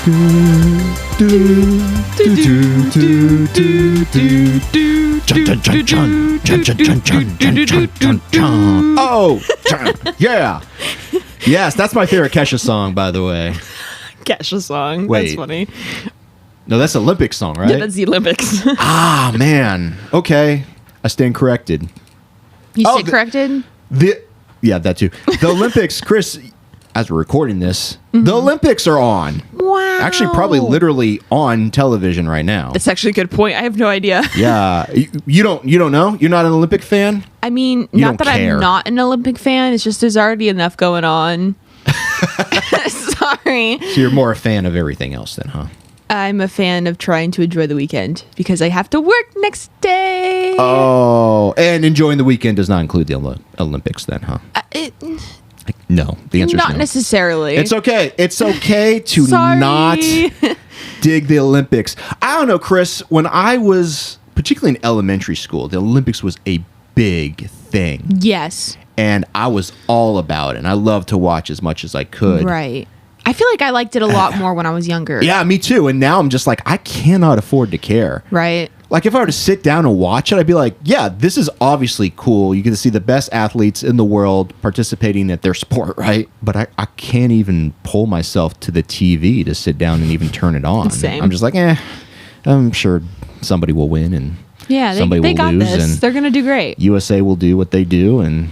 Oh, yeah. Yes, that's my favorite Kesha song, by the way. Kesha song. Wait. That's funny. No, that's the Olympics song, right? Yeah, that's the Olympics. Ah, man. Okay. I stand corrected. You stand corrected? Yeah, that too. The Olympics, Kris, as we're recording this, the Olympics are on. Wow. Actually, probably literally on television right now. That's actually a good point. I have no idea. Yeah. You don't know? You're not an Olympic fan? I mean, You not don't that care. I'm not an Olympic fan. It's just there's already enough going on. Sorry. So you're more a fan of everything else then, huh? I'm a fan of trying to enjoy the weekend because I have to work next day. Oh, and enjoying the weekend does not include the Olympics then, huh? No, the answer is Not no. necessarily. It's okay. It's okay to Sorry. not dig the Olympics. I don't know, Kris. When I was, particularly in elementary school, the Olympics was a big thing. Yes. And I was all about it. And I loved to watch as much as I could. Right. I feel like I liked it a lot more when I was younger. Yeah, me too. And now I'm just like, I cannot afford to care. Right. Like, if I were to sit down and watch it, I'd be like, yeah, this is obviously cool. You get to see the best athletes in the world participating at their sport, right? But I can't even pull myself to the TV to sit down and even turn it on. Same. I'm just like, I'm sure somebody will win and somebody they will got lose. this. And They're going to do great. USA will do what they do. And,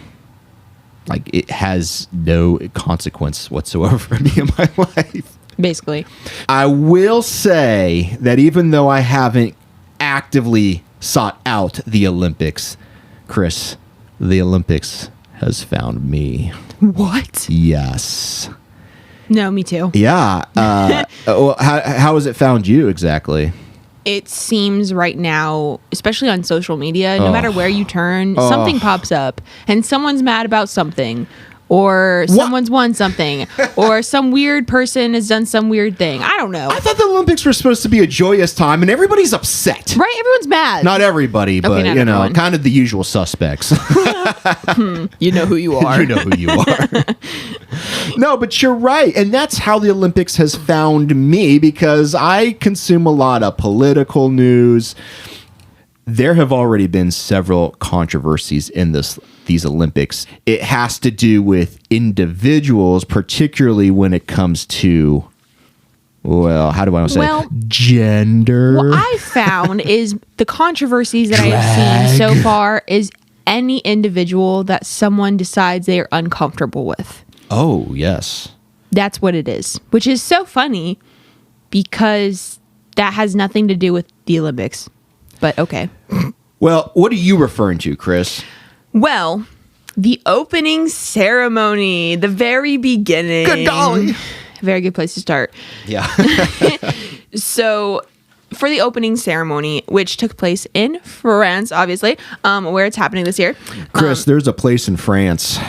like, it has no consequence whatsoever for me in my life. Basically. I will say that even though I haven't actively sought out the Olympics, Kris, the Olympics has found me. What? Yes. No, me too. Yeah. How has it found you exactly? It seems right now, especially on social media, no matter where you turn, something pops up and someone's mad about something. Or someone's won something. Or some weird person has done some weird thing. I don't know. I thought the Olympics were supposed to be a joyous time, and everybo's upset. Right? Everyone's mad. Not everybody, but, not you know, everyone. kind of the usual suspects. You know who you are. You know who you are. No, but you're right. And that's how the Olympics has found me, because I consume a lot of political news. There have already been several controversies in these Olympics. It has to do with individuals, particularly when it comes to, well, how do I want to say it? Gender. What I found is the controversies that I have seen so far is any individual that someone decides they are uncomfortable with. Oh, yes. That's what it is, which is so funny because that has nothing to do with the Olympics. But okay. Well, what are you referring to, Kris? Well, the opening ceremony, the very beginning. Good golly. Very good place to start. Yeah. So, for the opening ceremony, which took place in France, obviously, where it's happening this year. Kris, there's a place in France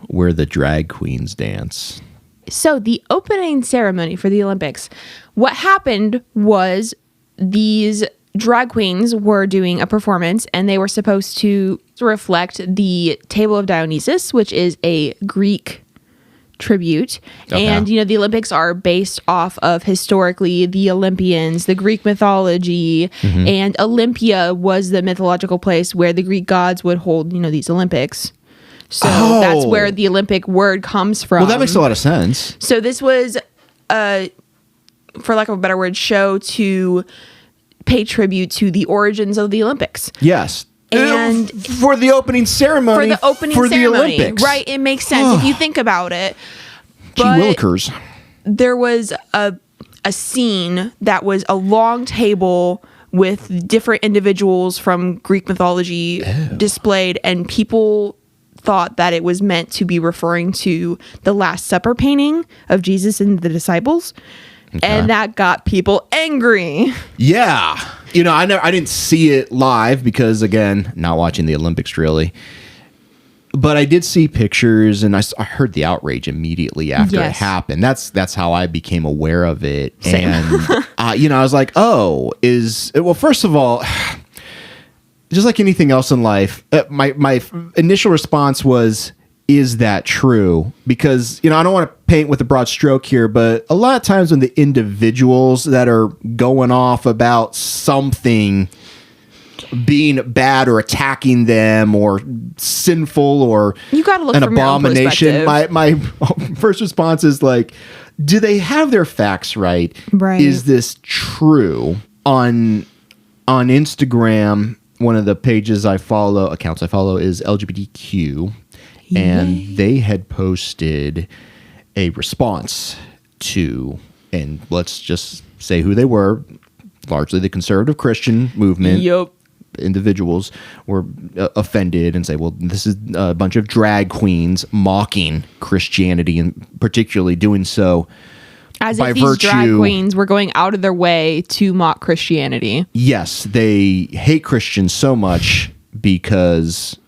where the drag queens dance. So, the opening ceremony for the Olympics, what happened was these drag queens were doing a performance, and they were supposed to reflect the Table of Dionysus, which is a Greek tribute. Okay. And, you know, the Olympics are based off of historically the Olympians, the Greek mythology, and Olympia was the mythological place where the Greek gods would hold, you know, these Olympics. So that's where the Olympic word comes from. Well, that makes a lot of sense. So this was, for lack of a better word, show to pay tribute to the origins of the Olympics. Yes. And for the opening ceremony. The Olympics. right? It makes sense if you think about it. Gee But willikers. there was a scene that was a long table with different individuals from Greek mythology displayed, and people thought that it was meant to be referring to the Last Supper painting of Jesus and the disciples. Okay. And that got people angry. Yeah. You know, I didn't see it live because, again, not watching the Olympics really. But I did see pictures, and I heard the outrage immediately after it happened. That's how I became aware of it. Same. And, you know, I was like, well, first of all, just like anything else in life, my initial response was, is that true? Because, I don't want to paint with a broad stroke here, but a lot of times when the individuals that are going off about something being bad or attacking them or sinful or you gotta look an from abomination, your own my first response is like, do they have their facts right? Right. Is this true? On Instagram, one of the accounts I follow is LGBTQ, and they had posted a response to, and let's just say who they were, largely the conservative Christian movement. Yep. Individuals were offended and say, well, this is a bunch of drag queens mocking Christianity, and particularly doing so as by if these virtue, drag queens were going out of their way to mock Christianity. Yes, they hate Christians so much because,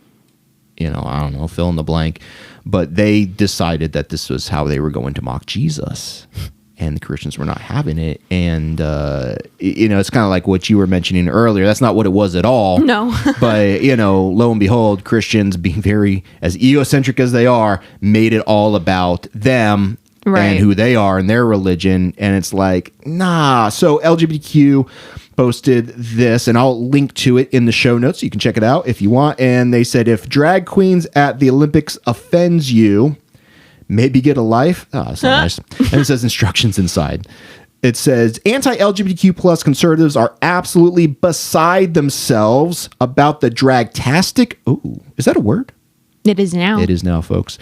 I don't know, fill in the blank, but they decided that this was how they were going to mock Jesus. And the Christians were not having it. And, it's kind of like what you were mentioning earlier. That's not what it was at all. No. But, lo and behold, Christians, being very as egocentric as they are, made it all about them and who they are and their religion. And it's like, nah. So LGBTQ posted this, and I'll link to it in the show notes so you can check it out if you want. And they said, if drag queens at the Olympics offends you, maybe get a life. Oh, that's not nice. And it says instructions inside. It says, anti-LGBTQ plus conservatives are absolutely beside themselves about the dragtastic. Ooh, is that a word? It is now. It is now, folks.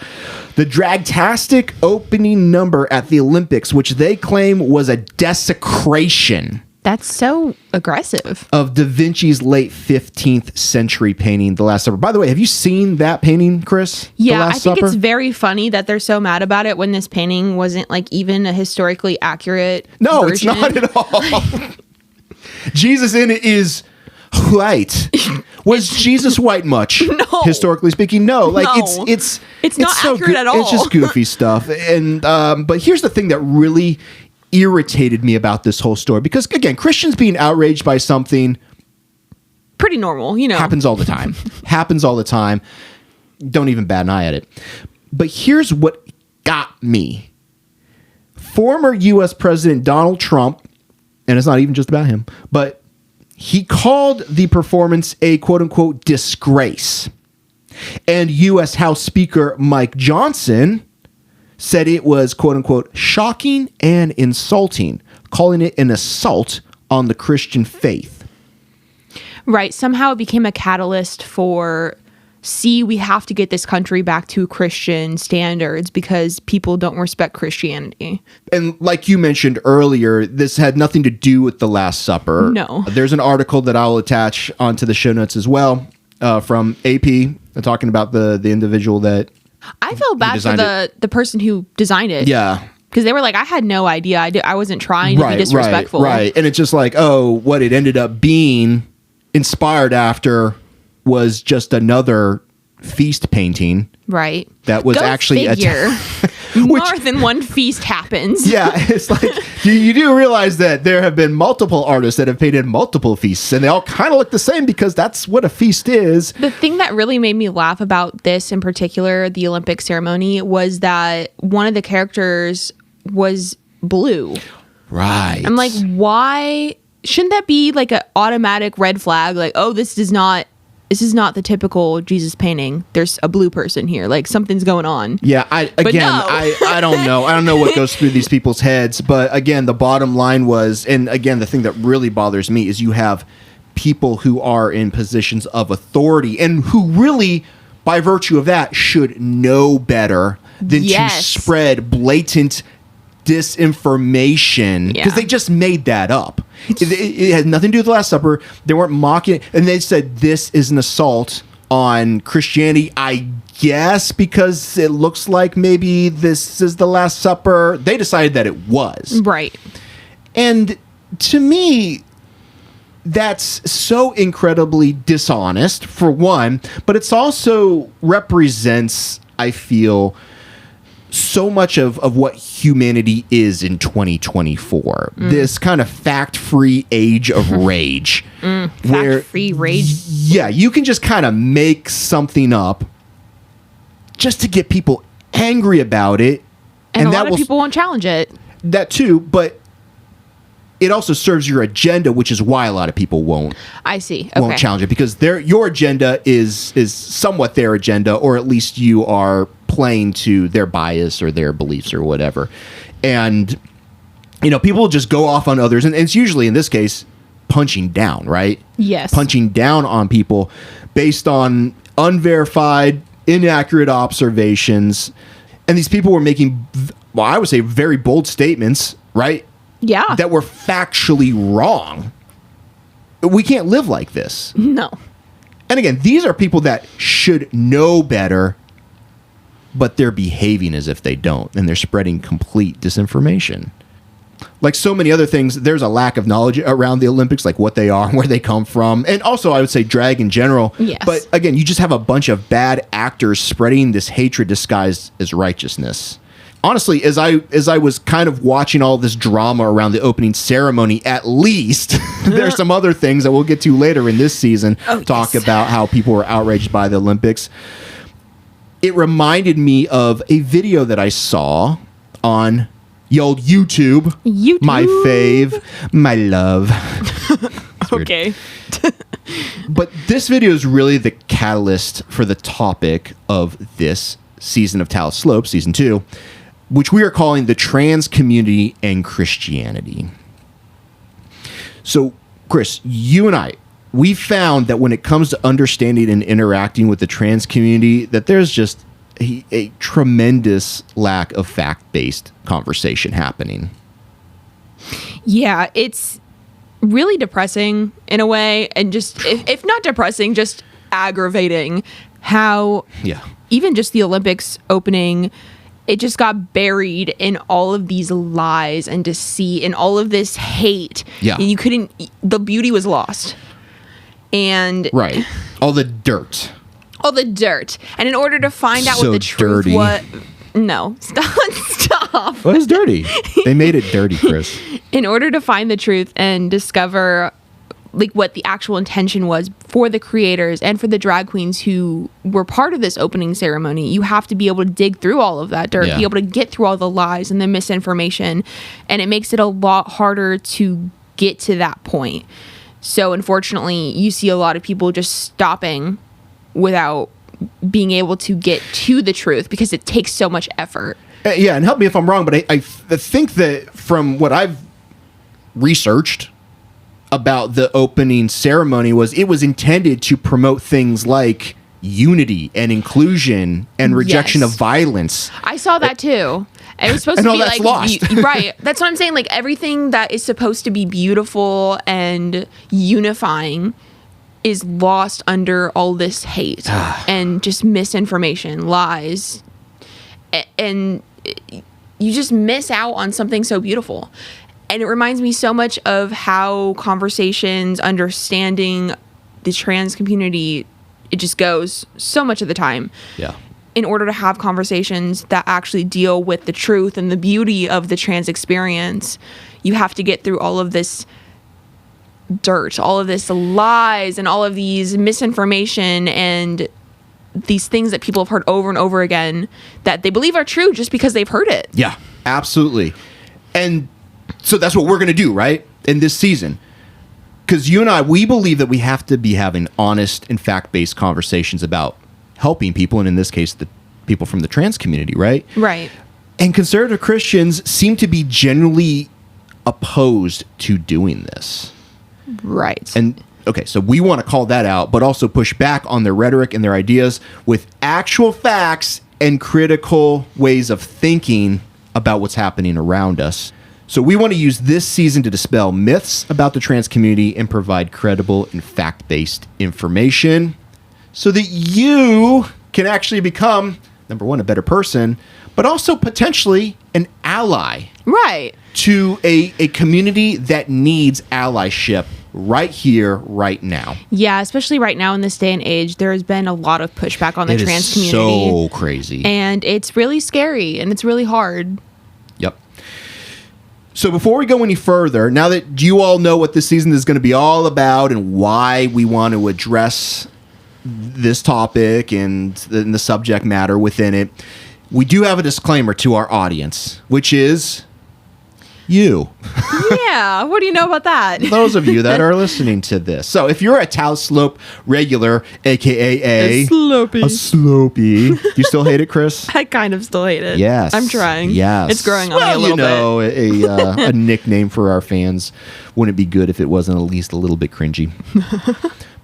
The dragtastic opening number at the Olympics, which they claim was a desecration. That's so aggressive. Of Da Vinci's late 15th century painting, The Last Supper. By the way, have you seen that painting, Kris? Yeah, I think it's very funny that they're so mad about it when this painting wasn't like even a historically accurate version. It's not at all. Jesus in it is white. Was Jesus white much? No. Historically speaking, no. Like no. it's not so accurate at all. It's just goofy stuff. And but here's the thing that really irritated me about this whole story, because again, Christians being outraged by something pretty normal, happens all the time. Don't even bat an eye at it. But here's what got me. Former US President Donald Trump, and it's not even just about him, but he called the performance a quote unquote disgrace. And US House Speaker Mike Johnson said it was, quote unquote, shocking and insulting, calling it an assault on the Christian faith. Right. Somehow it became a catalyst for, we have to get this country back to Christian standards because people don't respect Christianity. And like you mentioned earlier, this had nothing to do with the Last Supper. No. There's an article that I'll attach onto the show notes as well from AP talking about the individual that I feel bad for the person who designed it. Yeah. Because they were like, I had no idea. I wasn't trying to be disrespectful. Right. And it's just like, what it ended up being inspired after was just another feast painting. Right. That was actually more than one feast happens. Yeah. It's like, you do realize that there have been multiple artists that have painted multiple feasts, and they all kind of look the same because that's what a feast is. The thing that really made me laugh about this in particular, the Olympic ceremony, was that one of the characters was blue. Right. I'm like, why shouldn't that be like an automatic red flag? Like, oh, this is not the typical Jesus painting. There's a blue person here. Like, something's going on. Yeah, I don't know. I don't know what goes through these people's heads. But again, the bottom line was, and again, the thing that really bothers me is you have people who are in positions of authority and who really, by virtue of that, should know better than to spread blatant disinformation, because they just made that up. It had nothing to do with the Last Supper. They weren't mocking it, and they said this is an assault on Christianity, I guess, because it looks like maybe this is the Last Supper. They decided that it was. Right. And to me, that's so incredibly dishonest, for one, but it's also represents, I feel, so much of what humanity is in 2024. This kind of fact-free age of rage. Fact-free rage? Yeah, you can just kind of make something up just to get people angry about it. And a lot of people won't challenge it. That too, but it also serves your agenda, which is why a lot of people won't. I see. Okay. Won't challenge it, because your agenda is somewhat their agenda, or at least you are playing to their bias or their beliefs or whatever. And people just go off on others, and it's usually, in this case, punching down, right? Yes. Punching down on people based on unverified, inaccurate observations. And these people were making, well, I would say, very bold statements, right? Yeah. That were factually wrong. We can't live like this. No. And again, these are people that should know better, but they're behaving as if they don't, and they're spreading complete disinformation. Like so many other things, there's a lack of knowledge around the Olympics, like what they are, where they come from, and also I would say drag in general. Yes. But again, you just have a bunch of bad actors spreading this hatred disguised as righteousness. Honestly, as I was kind of watching all this drama around the opening ceremony, at least there's some other things that we'll get to later in this season, talk about how people were outraged by the Olympics. It reminded me of a video that I saw on the old YouTube. My fave, my love. Okay. But this video is really the catalyst for the topic of this season of Talus Slopes, season 2, which we are calling the trans community and Christianity. So, Kris, you and I, we found that when it comes to understanding and interacting with the trans community, that there's just a tremendous lack of fact-based conversation happening. Yeah, it's really depressing in a way, and just, if not depressing, just aggravating how even just the Olympics opening, it just got buried in all of these lies and deceit and all of this hate. Yeah. And the beauty was lost. And right. All the dirt. And in order to find out what the truth was... No. Stop. What is dirty? They made it dirty, Kris. In order to find the truth and discover like what the actual intention was for the creators and for the drag queens who were part of this opening ceremony, you have to be able to dig through all of that dirt, be able to get through all the lies and the misinformation, and it makes it a lot harder to get to that point. So unfortunately, you see a lot of people just stopping without being able to get to the truth because it takes so much effort. Yeah, and help me if I'm wrong, but I think that from what I've researched about the opening ceremony it was intended to promote things like unity and inclusion and rejection of violence. I saw that too. It was supposed to be like lost. Right. That's what I'm saying. Like everything that is supposed to be beautiful and unifying is lost under all this hate and just misinformation, lies, and you just miss out on something so beautiful. And it reminds me so much of how conversations, understanding the trans community, it just goes so much of the time. Yeah. In order to have conversations that actually deal with the truth and the beauty of the trans experience, you have to get through all of this dirt, all of this lies, and all of these misinformation and these things that people have heard over and over again that they believe are true just because they've heard it. Yeah, absolutely. And so that's what we're going to do, right? In this season. Because you and I, we believe that we have to be having honest and fact-based conversations about helping people, and in this case, the people from the trans community, right? Right. And conservative Christians seem to be generally opposed to doing this. Right. And okay, so we want to call that out, but also push back on their rhetoric and their ideas with actual facts and critical ways of thinking about what's happening around us. So we want to use this season to dispel myths about the trans community and provide credible and fact-based information so that you can actually become, number one, a better person, but also potentially an ally. Right. To a community that needs allyship right here, right now. Yeah, especially right now in this day and age, there has been a lot of pushback on the trans community. So crazy. And it's really scary and it's really hard. Yep. So before we go any further, now that you all know what this season is going to be all about and why we want to address this topic and the subject matter within it, we do have a disclaimer to our audience, which is you. Yeah, what do you know about that? Those of you that are listening to this. So if you're a Talus Slope regular, aka A Slopey. You still hate it, Kris? I kind of still hate it. Yes. I'm trying. Yes. It's growing on me a little bit. A nickname for our fans wouldn't be good if it wasn't at least a little bit cringy.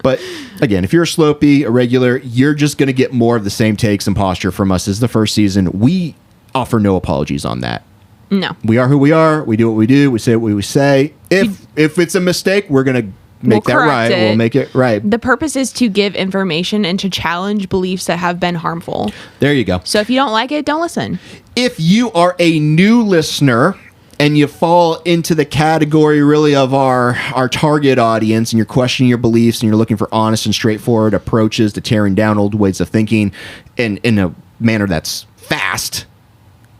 But again, if you're a Slopey, a regular, you're just going to get more of the same takes and posture from us as the first season. We offer no apologies on that. No. We are who we are. We do what we do. We say what we say. If it's a mistake, we're going to make that right. We'll make it right. The purpose is to give information and to challenge beliefs that have been harmful. There you go. So if you don't like it, don't listen. If you are a new listener and you fall into the category really of our target audience and you're questioning your beliefs and you're looking for honest and straightforward approaches to tearing down old ways of thinking in a manner that's fast,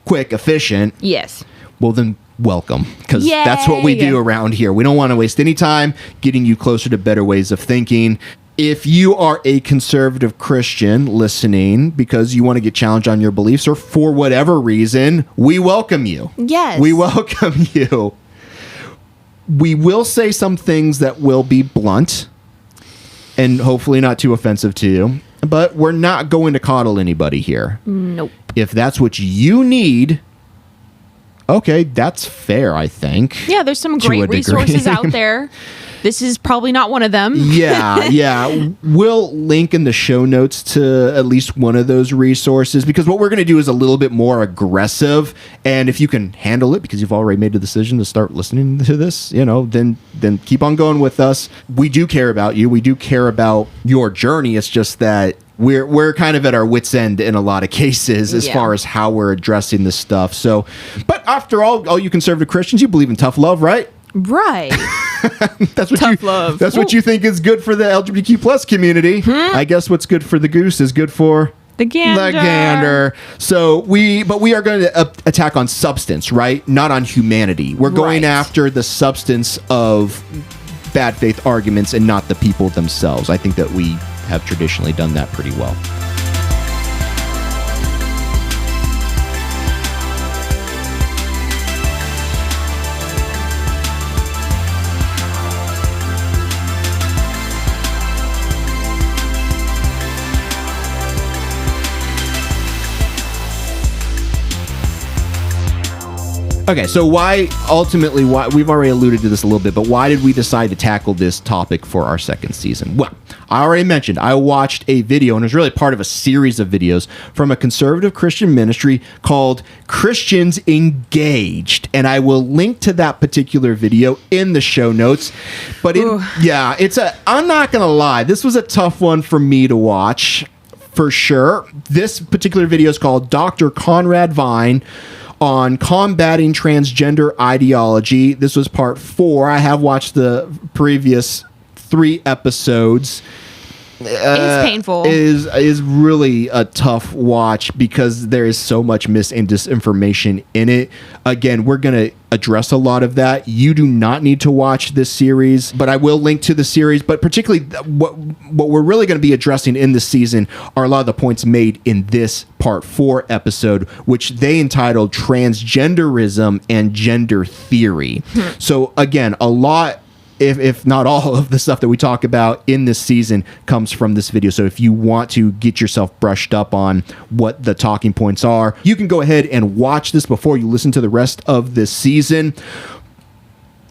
quick, efficient. Yes. Well, then welcome, because that's what we do around here. We don't want to waste any time getting you closer to better ways of thinking. If you are a conservative Christian listening because you want to get challenged on your beliefs or for whatever reason, we welcome you. Yes. We welcome you. We will say some things that will be blunt and hopefully not too offensive to you, but we're not going to coddle anybody here. Nope. If that's what you need, okay, that's fair, I think. Yeah, there's some great resources out there. This is probably not one of them. Yeah. We'll link in the show notes to at least one of those resources, because what we're going to do is a little bit more aggressive. And if you can handle it because you've already made the decision to start listening to this, then keep on going with us. We do care about you. We do care about your journey. It's just that we're kind of at our wits' end in a lot of cases as far as how we're addressing this stuff. So, but after all you conservative Christians, you believe in tough love, right? Right. That's what tough love. That's what you think is good for the LGBTQ plus community. I guess what's good for the goose is good for the gander. So we are going to attack on substance, right? Not on humanity. We're going after the substance of bad faith arguments and not the people themselves. I think that we have traditionally done that pretty well. Okay, so why we've already alluded to this a little bit, but why did we decide to tackle this topic for our second season? Well, I already mentioned I watched a video, and it was really part of a series of videos from a conservative Christian ministry called Christians Engaged, and I will link to that particular video in the show notes. But I'm not gonna lie, this was a tough one for me to watch for sure. This particular video is called Dr. Conrad Vine on combating transgender ideology. This was part 4. I have watched the previous 3 episodes. It's painful. Is really a tough watch because there is so much mis and disinformation in it. Again, we're going to address a lot of that. You do not need to watch this series, but I will link to the series. But particularly what we're really going to be addressing in this season are a lot of the points made in this part 4 episode, which they entitled Transgenderism and Gender Theory. So again, a lot, if not all of the stuff that we talk about in this season comes from this video. So if you want to get yourself brushed up on what the talking points are, you can go ahead and watch this before you listen to the rest of this season.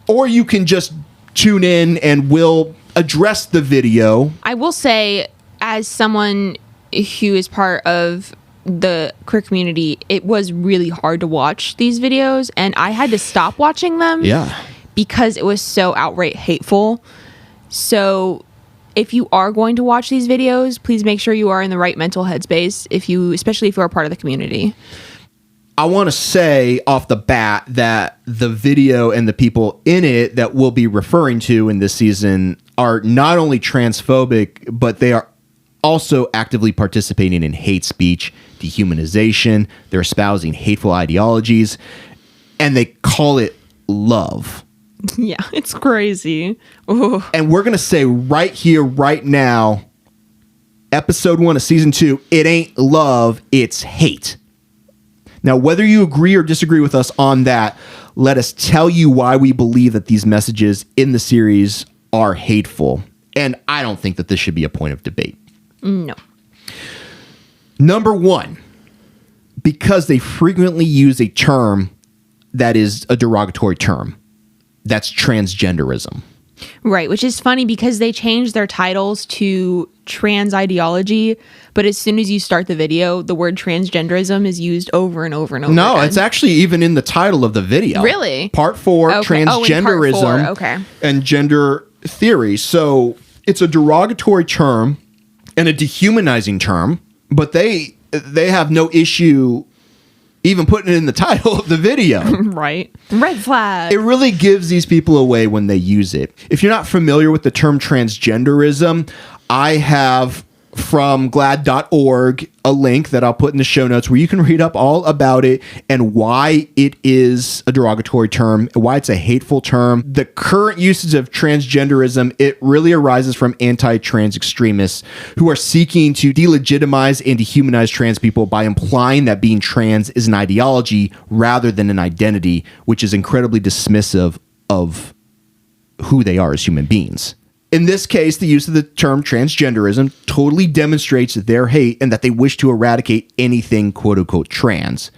Or you can just tune in and we'll address the video. I will say, as someone who is part of the queer community, it was really hard to watch these videos, and I had to stop watching them. Yeah. Because it was so outright hateful. So if you are going to watch these videos, please make sure you are in the right mental headspace, especially if you are part of the community. I want to say off the bat that the video and the people in it that we'll be referring to in this season are not only transphobic, but they are also actively participating in hate speech, dehumanization. They're espousing hateful ideologies, and they call it love. Yeah, it's crazy. Ooh. And we're going to say right here, right now, Episode 1 of Season 2, it ain't love, it's hate. Now, whether you agree or disagree with us on that, let us tell you why we believe that these messages in the series are hateful. And I don't think that this should be a point of debate. No. Number 1, because they frequently use a term that is a derogatory term. That's transgenderism. Right, which is funny because they changed their titles to trans ideology, but as soon as you start the video, the word transgenderism is used over and over and over No, again. it's actually even in the title of the video. Really? Part 4, Okay. Transgenderism Part 4. Okay. and gender theory. So it's a derogatory term and a dehumanizing term, but they have no issue even putting it in the title of the video. Right. Red flag. It really gives these people away when they use it. If you're not familiar with the term transgenderism, I have from glad.org a link that I'll put in the show notes where you can read up all about it and why it is a derogatory term, why it's a hateful term. The current usage of transgenderism, it really arises from anti-trans extremists who are seeking to delegitimize and dehumanize trans people by implying that being trans is an ideology rather than an identity, which is incredibly dismissive of who they are as human beings. In this case, the use of the term transgenderism totally demonstrates their hate and that they wish to eradicate anything quote-unquote trans.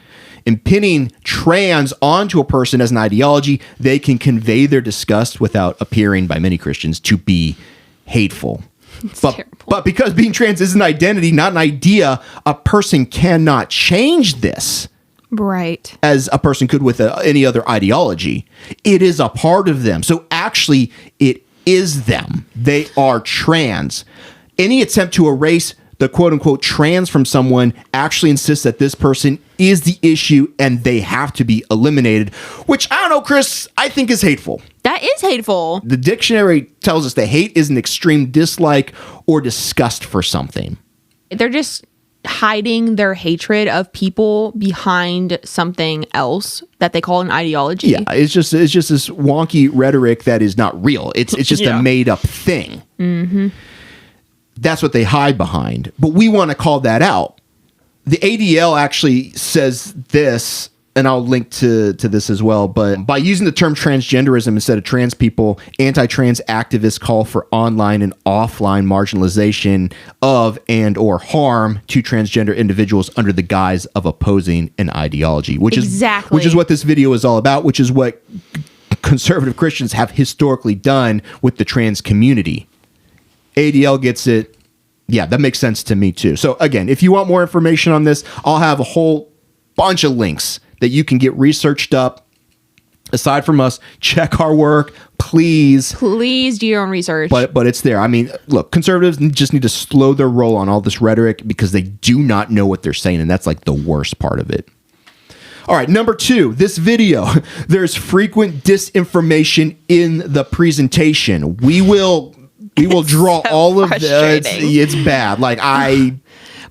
In pinning trans onto a person as an ideology, they can convey their disgust without appearing, by many Christians, to be hateful. But because being trans is an identity, not an idea, a person cannot change this. Right. As a person could with any other ideology. It is a part of them. So actually, it is them. They are trans. Any attempt to erase the quote-unquote trans from someone actually insists that this person is the issue and they have to be eliminated, which, I don't know, Kris, I think is hateful. That is hateful. The dictionary tells us that hate is an extreme dislike or disgust for something. They're just hiding their hatred of people behind something else that they call an ideology. Yeah, it's just this wonky rhetoric that is not real. It's just a made up thing. Mm-hmm. That's what they hide behind. But we want to call that out. The ADL actually says this, and I'll link to this as well, but by using the term transgenderism instead of trans people, anti-trans activists call for online and offline marginalization of and or harm to transgender individuals under the guise of opposing an ideology, which is what this video is all about, which is what conservative Christians have historically done with the trans community. ADL gets it. Yeah, that makes sense to me too. So again, if you want more information on this, I'll have a whole bunch of links that you can get researched up. Aside from us, check our work, please. Please do your own research. But it's there. I mean, look, conservatives just need to slow their roll on all this rhetoric because they do not know what they're saying, and that's like the worst part of it. All right, number 2, this video. There's frequent disinformation in the presentation. We will draw so all of this. It's bad.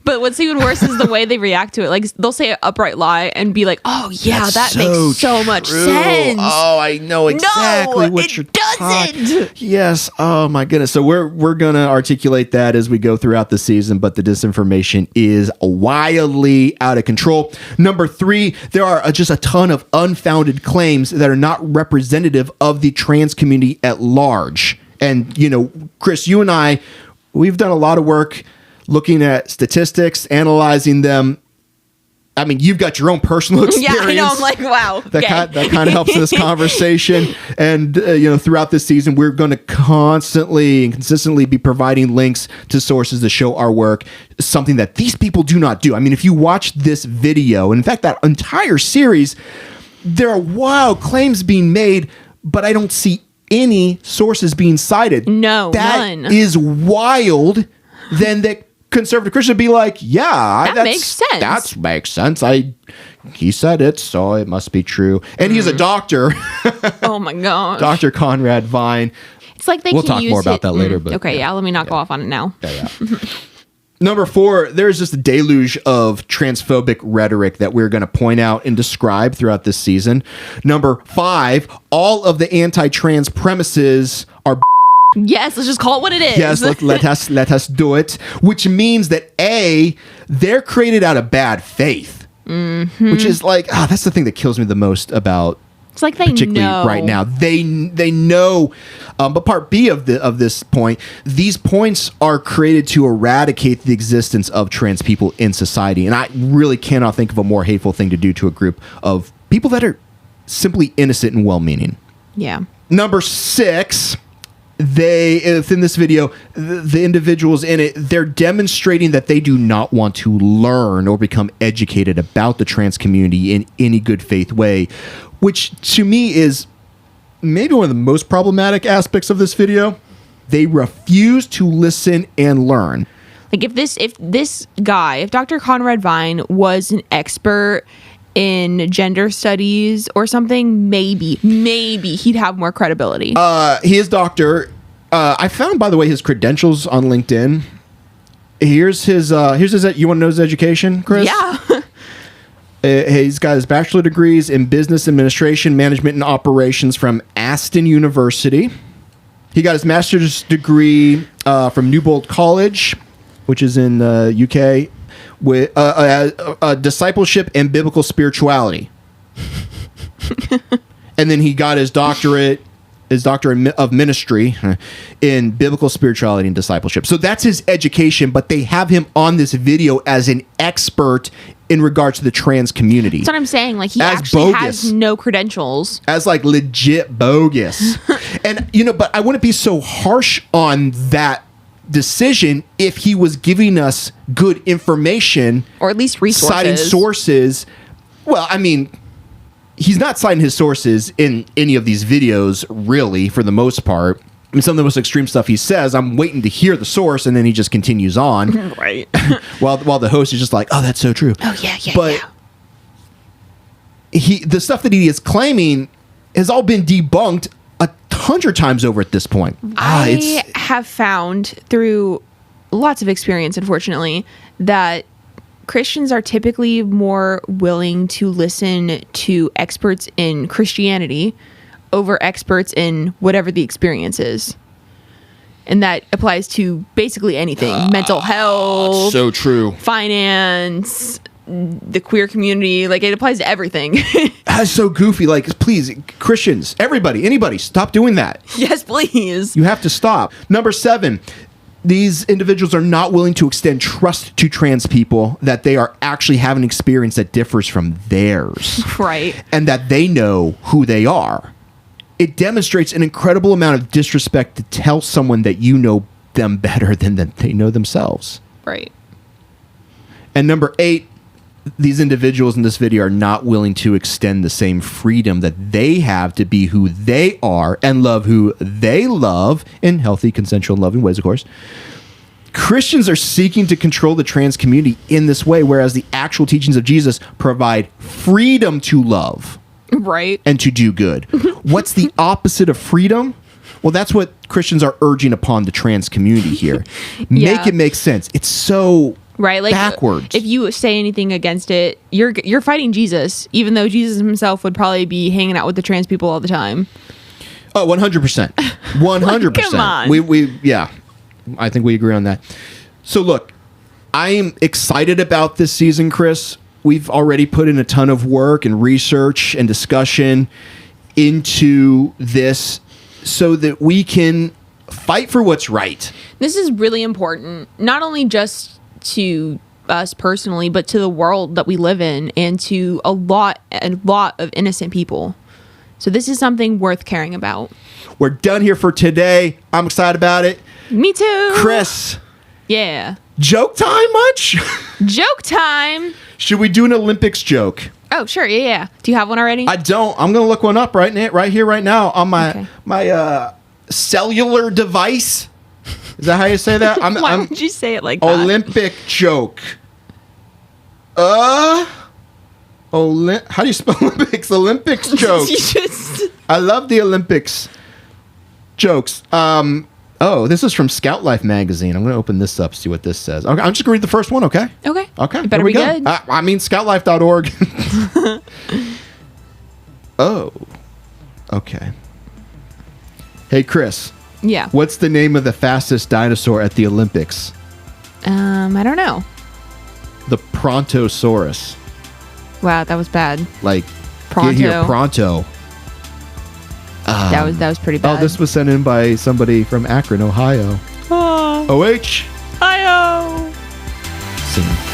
But what's even worse is the way they react to it. Like, they'll say an upright lie and be like, "Oh yeah, that makes so much sense." Oh, I know exactly what you're talking. Yes. Oh my goodness. So we're gonna articulate that as we go throughout the season. But the disinformation is wildly out of control. Number 3, there are just a ton of unfounded claims that are not representative of the trans community at large. And Kris, you and I, we've done a lot of work looking at statistics, analyzing them. I mean, you've got your own personal experience. Yeah, I know. I'm like, wow. That kind of helps in this conversation. And, throughout this season, we're going to constantly and consistently be providing links to sources to show our work, something that these people do not do. I mean, if you watch this video, and in fact, that entire series, there are wild claims being made, but I don't see any sources being cited. No, none. That is wild. Then that conservative Christian would be like, yeah, that makes sense. That makes sense. He said it, so it must be true. And he's a doctor. Oh my gosh. Dr. Conrad Vine. It's like we'll talk more about that later. But okay, let me not go off on it now. Yeah. Number 4, there's just a deluge of transphobic rhetoric that we're going to point out and describe throughout this season. Number 5, all of the anti-trans premises are Yes, let's just call it what it is. Yes, let us do it. Which means that they're created out of bad faith. Mm-hmm. Which is like, that's the thing that kills me the most about. It's like they particularly know right now. They know. But part B of this point, these points are created to eradicate the existence of trans people in society, and I really cannot think of a more hateful thing to do to a group of people that are simply innocent and well-meaning. Yeah. Number 6. Within this video, the individuals in it, they're demonstrating that they do not want to learn or become educated about the trans community in any good faith way, which to me is maybe one of the most problematic aspects of this video. They refuse to listen and learn. Like if Dr. Conrad Vine was an expert in gender studies or something, maybe he'd have more credibility. He is doctor. I found, by the way, his credentials on LinkedIn. Here's his you want to know his education, Kris? Yeah. He's got his bachelor degrees in business administration, management, and operations from Aston University. He got his master's degree from Newbold College, which is in the UK, with discipleship and biblical spirituality. And then he got his doctorate of ministry in biblical spirituality and discipleship. So that's his education, but they have him on this video as an expert in regards to the trans community. That's what I'm saying. Like, he as actually bogus. has no credentials. As like legit bogus. And, but I wouldn't be so harsh on that decision if he was giving us good information. Or at least resources. Citing sources. Well, I mean, he's not citing his sources in any of these videos, really, for the most part. I mean, some of the most extreme stuff he says, I'm waiting to hear the source, and then he just continues on. Right. while the host is just like, oh, that's so true. Oh, yeah. But the stuff that he is claiming has all been debunked 100 times over at this point. I have found through lots of experience, unfortunately, that Christians are typically more willing to listen to experts in Christianity over experts in whatever the experience is. And that applies to basically anything. Mental health. So true. Finance, the queer community. Like, it applies to everything. That's so goofy. Like, please, Christians, anybody, stop doing that. Yes, please. You have to stop. Number 7. These individuals are not willing to extend trust to trans people that they are actually having an experience that differs from theirs. Right. And that they know who they are. It demonstrates an incredible amount of disrespect to tell someone that you know them better than that they know themselves. Right. And number 8, these individuals in this video are not willing to extend the same freedom that they have to be who they are and love who they love in healthy, consensual, and loving ways, of course. Christians are seeking to control the trans community in this way, whereas the actual teachings of Jesus provide freedom to love. Right. And to do good. What's the opposite of freedom? Well, that's what Christians are urging upon the trans community here. Yeah. Make it make sense. It's so... Right, like backwards. If you say anything against it, you're fighting Jesus, even though Jesus himself would probably be hanging out with the trans people all the time. Oh, 100%. 100%. Come on. Yeah, I think we agree on that. So look, I am excited about this season, Kris. We've already put in a ton of work and research and discussion into this so that we can fight for what's right. This is really important, not only just to us personally, but to the world that we live in and to a lot of innocent people. So this is something worth caring about. We're done here for today. I'm excited about it. Me too. Chris. Yeah. Joke time much? Joke time. Should we do an Olympics joke? Oh, sure. Yeah. Do you have one already? I don't. I'm going to look one up right here, right now on my cellular device. Is that how you say that? Why would you say it like that? Olympic joke. How do you spell Olympics? Olympics jokes. I love the Olympics jokes. This is from Scout Life magazine. I'm going to open this up, see what this says. Okay, I'm just going to read the first one, okay? Okay. It better be good. I mean, scoutlife.org. Oh. Okay. Hey, Kris. Yeah. What's the name of the fastest dinosaur at the Olympics? I don't know. The Prontosaurus. Wow, that was bad. Like, Pronto. get here pronto. That was pretty bad. Oh, this was sent in by somebody from Akron, Ohio. Oh. OH. Hi-oh. Sing.